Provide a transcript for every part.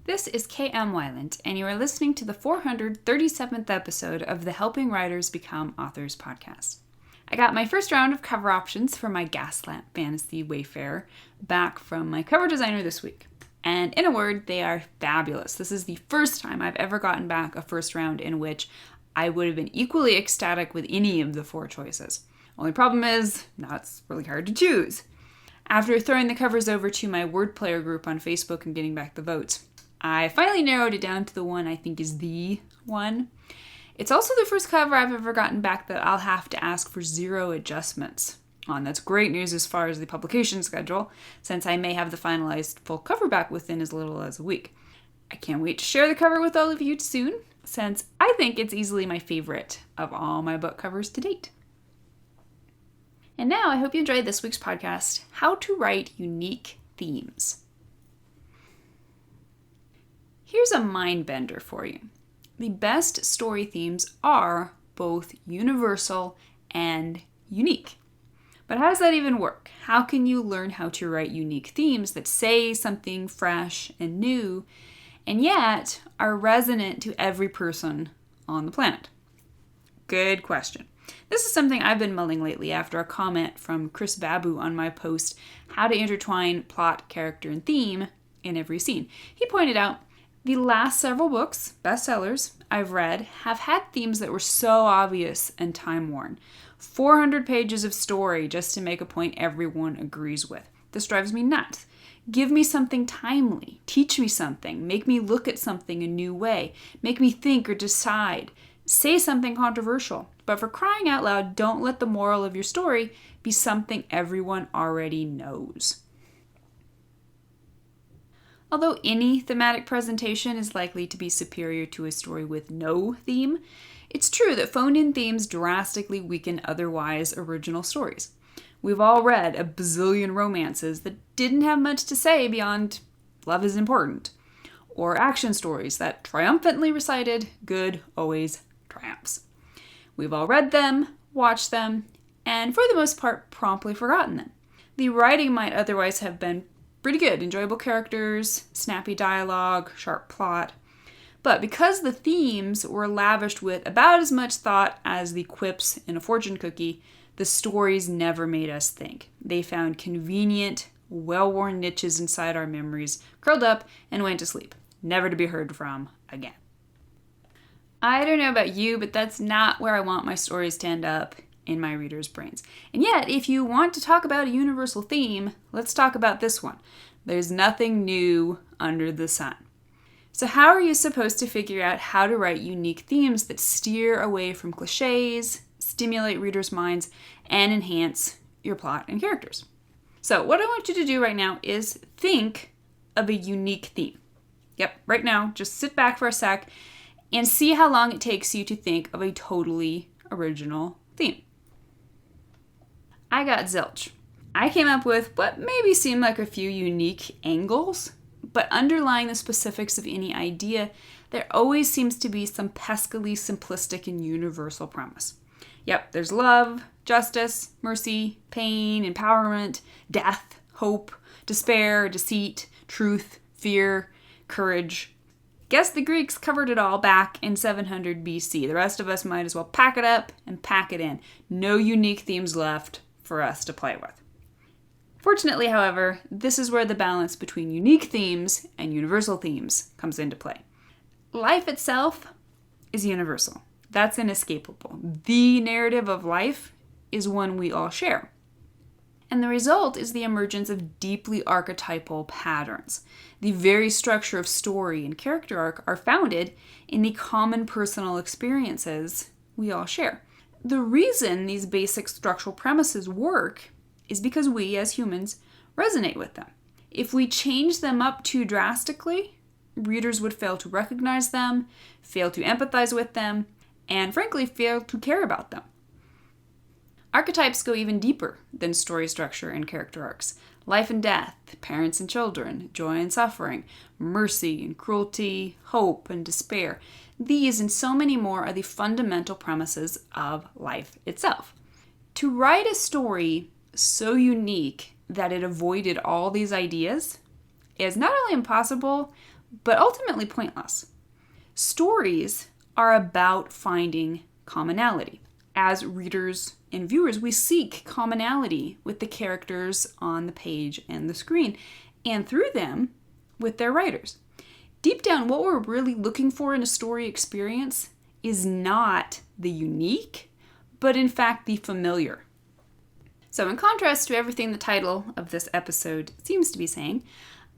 This is KM Weiland, and you are listening to the 437th episode of the Helping Writers Become Authors podcast. I got my first round of cover options for my Gaslamp Fantasy Wayfarer back from my cover designer this week. And in a word, they are fabulous. This is the first time I've ever gotten back a first round in which I would have been equally ecstatic with any of the four choices. Only problem is, now it's really hard to choose. After throwing the covers over to my word player group on Facebook and getting back the votes, I finally narrowed it down to the one I think is the one. It's also the first cover I've ever gotten back that I'll have to ask for 0 adjustments on. That's great news as far as the publication schedule, since I may have the finalized full cover back within as little as a week. I can't wait to share the cover with all of you soon, since I think it's easily my favorite of all my book covers to date. And now I hope you enjoyed this week's podcast, How to Write Unique Themes. Here's a mind bender for you. The best story themes are both universal and unique. But how does that even work? How can you learn how to write unique themes that say something fresh and new, and yet are resonant to every person on the planet? Good question. This is something I've been mulling lately after a comment from Chris Babu on my post, How to Intertwine Plot, Character, and Theme in Every Scene. He pointed out, the last several books, bestsellers, I've read have had themes that were so obvious and time-worn. 400 pages of story just to make a point everyone agrees with. This drives me nuts. Give me something timely. Teach me something. Make me look at something a new way. Make me think or decide. Say something controversial. But for crying out loud, don't let the moral of your story be something everyone already knows. Although any thematic presentation is likely to be superior to a story with no theme, it's true that phoned-in themes drastically weaken otherwise original stories. We've all read a bazillion romances that didn't have much to say beyond love is important, or action stories that triumphantly recited good always triumphs. We've all read them, watched them, and for the most part promptly forgotten them. The writing might otherwise have been pretty good, enjoyable characters, snappy dialogue, sharp plot. But because the themes were lavished with about as much thought as the quips in a fortune cookie, the stories never made us think. They found convenient, well-worn niches inside our memories, curled up, and went to sleep, never to be heard from again. I don't know about you, but that's not where I want my stories to end up in my readers' brains. And yet, if you want to talk about a universal theme, let's talk about this one. There's nothing new under the sun. So how are you supposed to figure out how to write unique themes that steer away from cliches, stimulate readers' minds, and enhance your plot and characters? So what I want you to do right now is think of a unique theme. Yep, right now, just sit back for a sec and see how long it takes you to think of a totally original theme. I got zilch. I came up with what maybe seemed like a few unique angles, but underlying the specifics of any idea, there always seems to be some peskily simplistic and universal premise. Yep, there's love, justice, mercy, pain, empowerment, death, hope, despair, deceit, truth, fear, courage. Guess the Greeks covered it all back in 700 BC. The rest of us might as well pack it up and pack it in. No unique themes left for us to play with. Fortunately, however, this is where the balance between unique themes and universal themes comes into play. Life itself is universal. That's inescapable. The narrative of life is one we all share. And the result is the emergence of deeply archetypal patterns. The very structure of story and character arc are founded in the common personal experiences we all share. The reason these basic structural premises work is because we, as humans, resonate with them. If we change them up too drastically, readers would fail to recognize them, fail to empathize with them, and frankly, fail to care about them. Archetypes go even deeper than story structure and character arcs. Life and death, parents and children, joy and suffering, mercy and cruelty, hope and despair. These and so many more are the fundamental premises of life itself. To write a story so unique that it avoided all these ideas is not only impossible, but ultimately pointless. Stories are about finding commonality. As readers and viewers, we seek commonality with the characters on the page and the screen, and through them, with their writers. Deep down, what we're really looking for in a story experience is not the unique, but in fact the familiar. So in contrast to everything the title of this episode seems to be saying,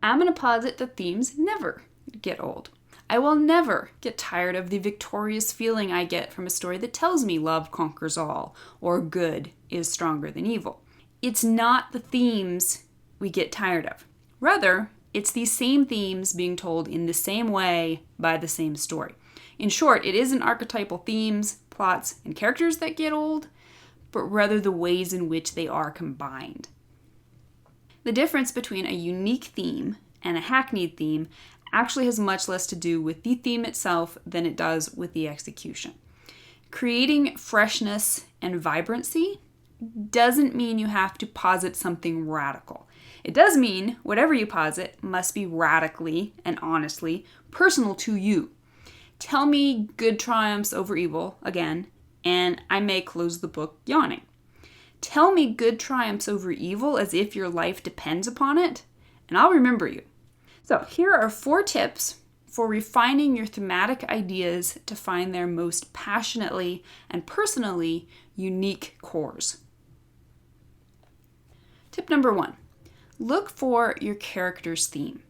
I'm going to posit that themes never get old. I will never get tired of the victorious feeling I get from a story that tells me love conquers all, or good is stronger than evil. It's not the themes we get tired of. Rather, it's these same themes being told in the same way by the same story. In short, it isn't archetypal themes, plots, and characters that get old, but rather the ways in which they are combined. The difference between a unique theme and a hackneyed theme actually has much less to do with the theme itself than it does with the execution. Creating freshness and vibrancy doesn't mean you have to posit something radical. It does mean whatever you posit must be radically and honestly personal to you. Tell me good triumphs over evil, again, and I may close the book yawning. Tell me good triumphs over evil as if your life depends upon it, and I'll remember you. So here are 4 tips for refining your thematic ideas to find their most passionately and personally unique cores. Tip number 1, look for your character's theme.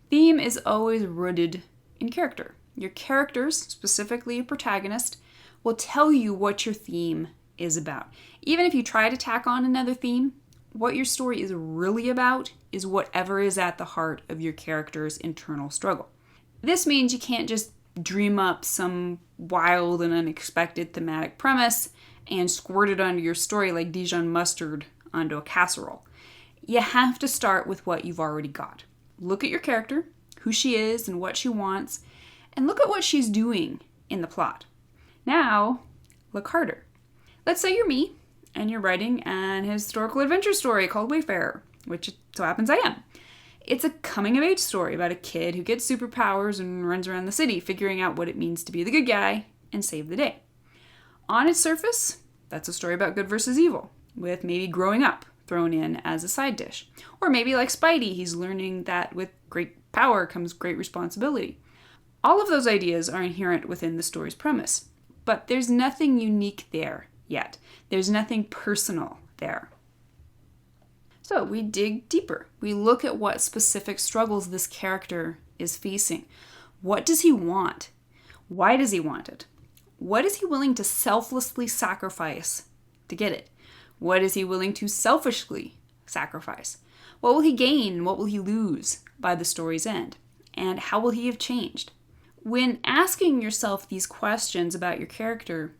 Theme is always rooted in character. Your characters, specifically your protagonist, will tell you what your theme is about. Even if you try to tack on another theme, what your story is really about is whatever is at the heart of your character's internal struggle. This means you can't just dream up some wild and unexpected thematic premise and squirt it onto your story like Dijon mustard onto a casserole. You have to start with what you've already got. Look at your character, who she is and what she wants, and look at what she's doing in the plot. Now, look harder. Let's say you're me, and you're writing an historical adventure story called Wayfarer, which it so happens I am. It's a coming-of-age story about a kid who gets superpowers and runs around the city figuring out what it means to be the good guy and save the day. On its surface, that's a story about good versus evil, with maybe growing up thrown in as a side dish. Or maybe like Spidey, he's learning that with great power comes great responsibility. All of those ideas are inherent within the story's premise, but there's nothing unique there yet. There's nothing personal there. So we dig deeper. We look at what specific struggles this character is facing. What does he want? Why does he want it? What is he willing to selflessly sacrifice to get it? What is he willing to selfishly sacrifice? What will he gain and what will he lose by the story's end? And how will he have changed? When asking yourself these questions about your character,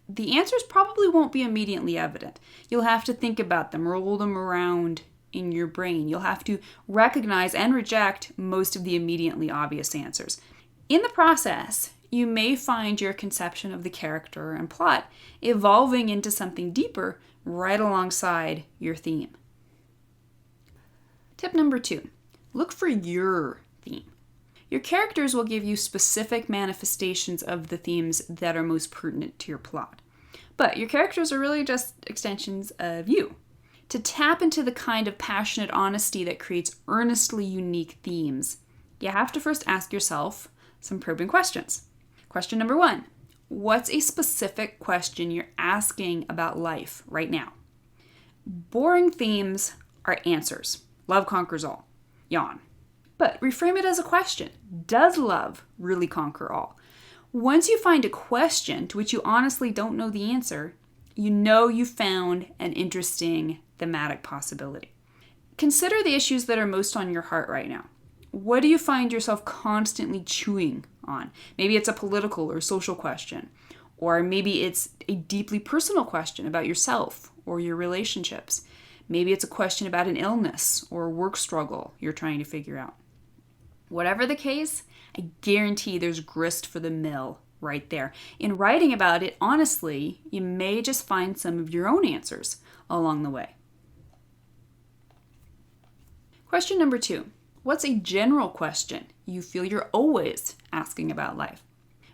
the answers probably won't be immediately evident. You'll have to think about them, roll them around in your brain. You'll have to recognize and reject most of the immediately obvious answers. In the process, you may find your conception of the character and plot evolving into something deeper right alongside your theme. Tip number 2, look for your theme. Your characters will give you specific manifestations of the themes that are most pertinent to your plot. But your characters are really just extensions of you. To tap into the kind of passionate honesty that creates earnestly unique themes, you have to first ask yourself some probing questions. Question number 1, what's a specific question you're asking about life right now? Boring themes are answers. Love conquers all. Yawn. But reframe it as a question. Does love really conquer all? Once you find a question to which you honestly don't know the answer, you know you found an interesting thematic possibility. Consider the issues that are most on your heart right now. What do you find yourself constantly chewing on? Maybe it's a political or social question, or maybe it's a deeply personal question about yourself or your relationships. Maybe it's a question about an illness or a work struggle you're trying to figure out. Whatever the case, I guarantee there's grist for the mill right there. In writing about it, honestly, you may just find some of your own answers along the way. Question number 2. What's a general question you feel you're always asking about life?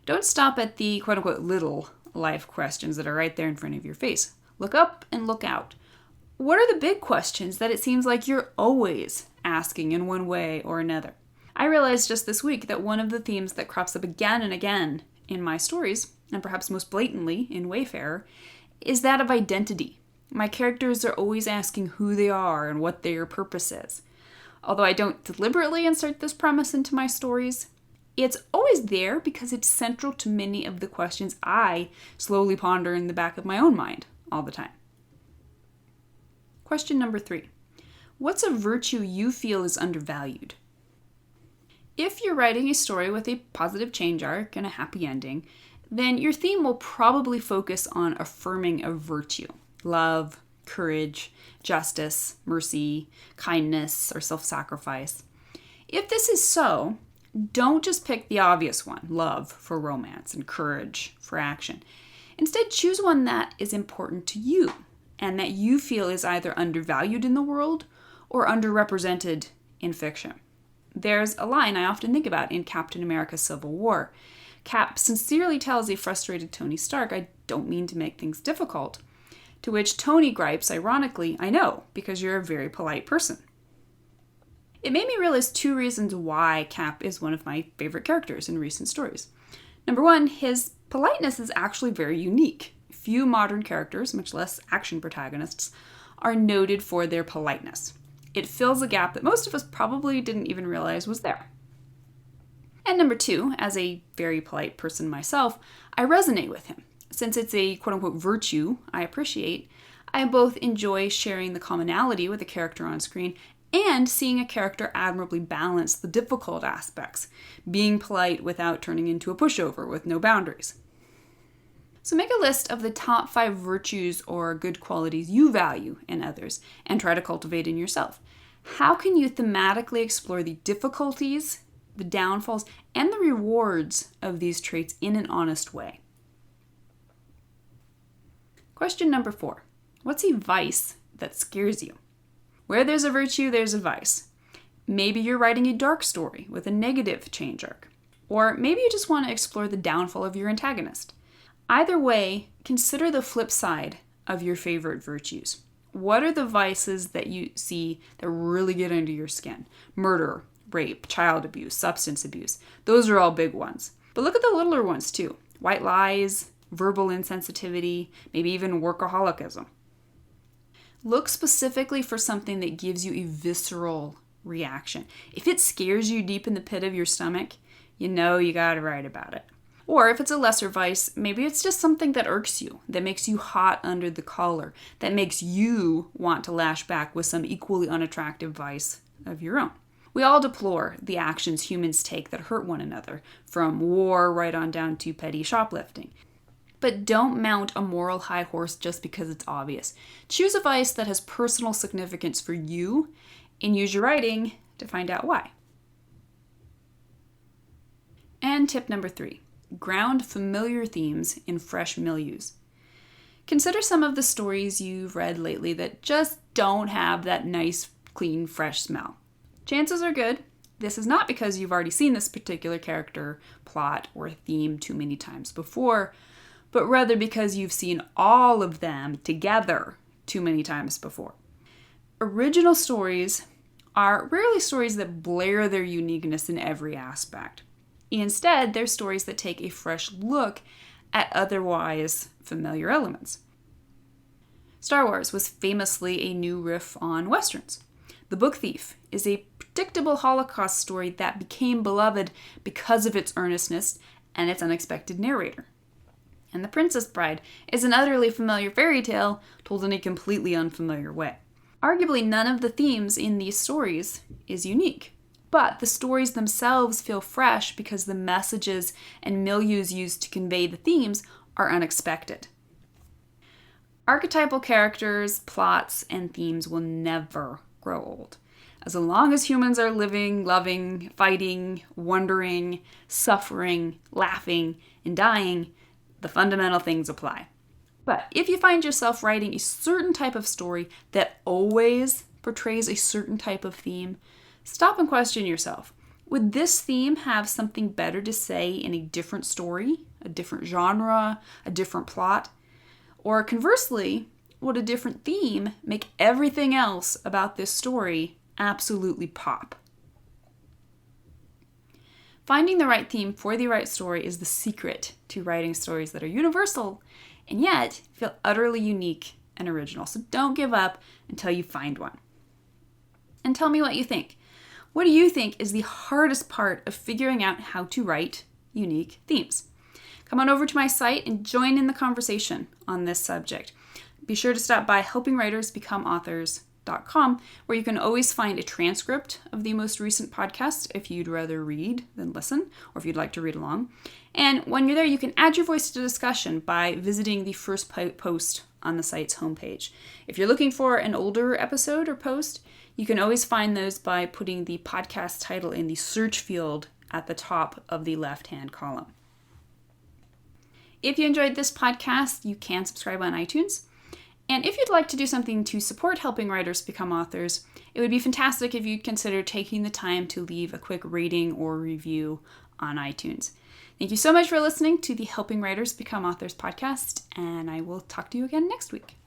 Don't stop at the quote-unquote little life questions that are right there in front of your face. Look up and look out. What are the big questions that it seems like you're always asking in one way or another? I realized just this week that one of the themes that crops up again and again in my stories, and perhaps most blatantly in Wayfarer, is that of identity. My characters are always asking who they are and what their purpose is. Although I don't deliberately insert this premise into my stories, it's always there because it's central to many of the questions I slowly ponder in the back of my own mind all the time. Question number 3. What's a virtue you feel is undervalued? If you're writing a story with a positive change arc and a happy ending, then your theme will probably focus on affirming a virtue. Love, courage, justice, mercy, kindness, or self-sacrifice. If this is so, don't just pick the obvious one, love for romance and courage for action. Instead, choose one that is important to you and that you feel is either undervalued in the world or underrepresented in fiction. There's a line I often think about in Captain America: Civil War. Cap sincerely tells a frustrated Tony Stark, "I don't mean to make things difficult," to which Tony gripes, ironically, "I know, because you're a very polite person." It made me realize 2 reasons why Cap is one of my favorite characters in recent stories. Number 1, his politeness is actually very unique. Few modern characters, much less action protagonists, are noted for their politeness. It fills a gap that most of us probably didn't even realize was there. And number 2, as a very polite person myself, I resonate with him. Since it's a quote-unquote virtue I appreciate, I both enjoy sharing the commonality with a character on screen and seeing a character admirably balance the difficult aspects, being polite without turning into a pushover with no boundaries. So make a list of the top 5 virtues or good qualities you value in others and try to cultivate in yourself. How can you thematically explore the difficulties, the downfalls, and the rewards of these traits in an honest way? Question number 4. What's a vice that scares you? Where there's a virtue, there's a vice. Maybe you're writing a dark story with a negative change arc. Or maybe you just want to explore the downfall of your antagonist. Either way, consider the flip side of your favorite virtues. What are the vices that you see that really get under your skin? Murder, rape, child abuse, substance abuse. Those are all big ones. But look at the littler ones too. White lies, verbal insensitivity, maybe even workaholicism. Look specifically for something that gives you a visceral reaction. If it scares you deep in the pit of your stomach, you know you gotta write about it. Or if it's a lesser vice, maybe it's just something that irks you, that makes you hot under the collar, that makes you want to lash back with some equally unattractive vice of your own. We all deplore the actions humans take that hurt one another, from war right on down to petty shoplifting. But don't mount a moral high horse just because it's obvious. Choose a vice that has personal significance for you and use your writing to find out why. And tip number 3. Ground familiar themes in fresh milieus. Consider some of the stories you've read lately that just don't have that nice, clean, fresh smell. Chances are good this is not because you've already seen this particular character, plot, or theme too many times before, but rather because you've seen all of them together too many times before. Original stories are rarely stories that blare their uniqueness in every aspect. Instead, they're stories that take a fresh look at otherwise familiar elements. Star Wars was famously a new riff on Westerns. The Book Thief is a predictable Holocaust story that became beloved because of its earnestness and its unexpected narrator. And The Princess Bride is an utterly familiar fairy tale told in a completely unfamiliar way. Arguably, none of the themes in these stories is unique. But the stories themselves feel fresh because the messages and milieus used to convey the themes are unexpected. Archetypal characters, plots, and themes will never grow old. As long as humans are living, loving, fighting, wondering, suffering, laughing, and dying, the fundamental things apply. But if you find yourself writing a certain type of story that always portrays a certain type of theme, Stop and question yourself. Would this theme have something better to say in a different story, a different genre, a different plot? Or conversely, would a different theme make everything else about this story absolutely pop? Finding the right theme for the right story is the secret to writing stories that are universal and yet feel utterly unique and original. So don't give up until you find one. And tell me what you think. What do you think is the hardest part of figuring out how to write unique themes? Come on over to my site and join in the conversation on this subject. Be sure to stop by helpingwritersbecomeauthors.com, where you can always find a transcript of the most recent podcast if you'd rather read than listen, or if you'd like to read along. And when you're there, you can add your voice to the discussion by visiting the first post on the site's homepage. If you're looking for an older episode or post, you can always find those by putting the podcast title in the search field at the top of the left-hand column. If you enjoyed this podcast, you can subscribe on iTunes. And if you'd like to do something to support helping writers become authors, it would be fantastic if you'd consider taking the time to leave a quick rating or review on iTunes. Thank you so much for listening to the Helping Writers Become Authors podcast, and I will talk to you again next week.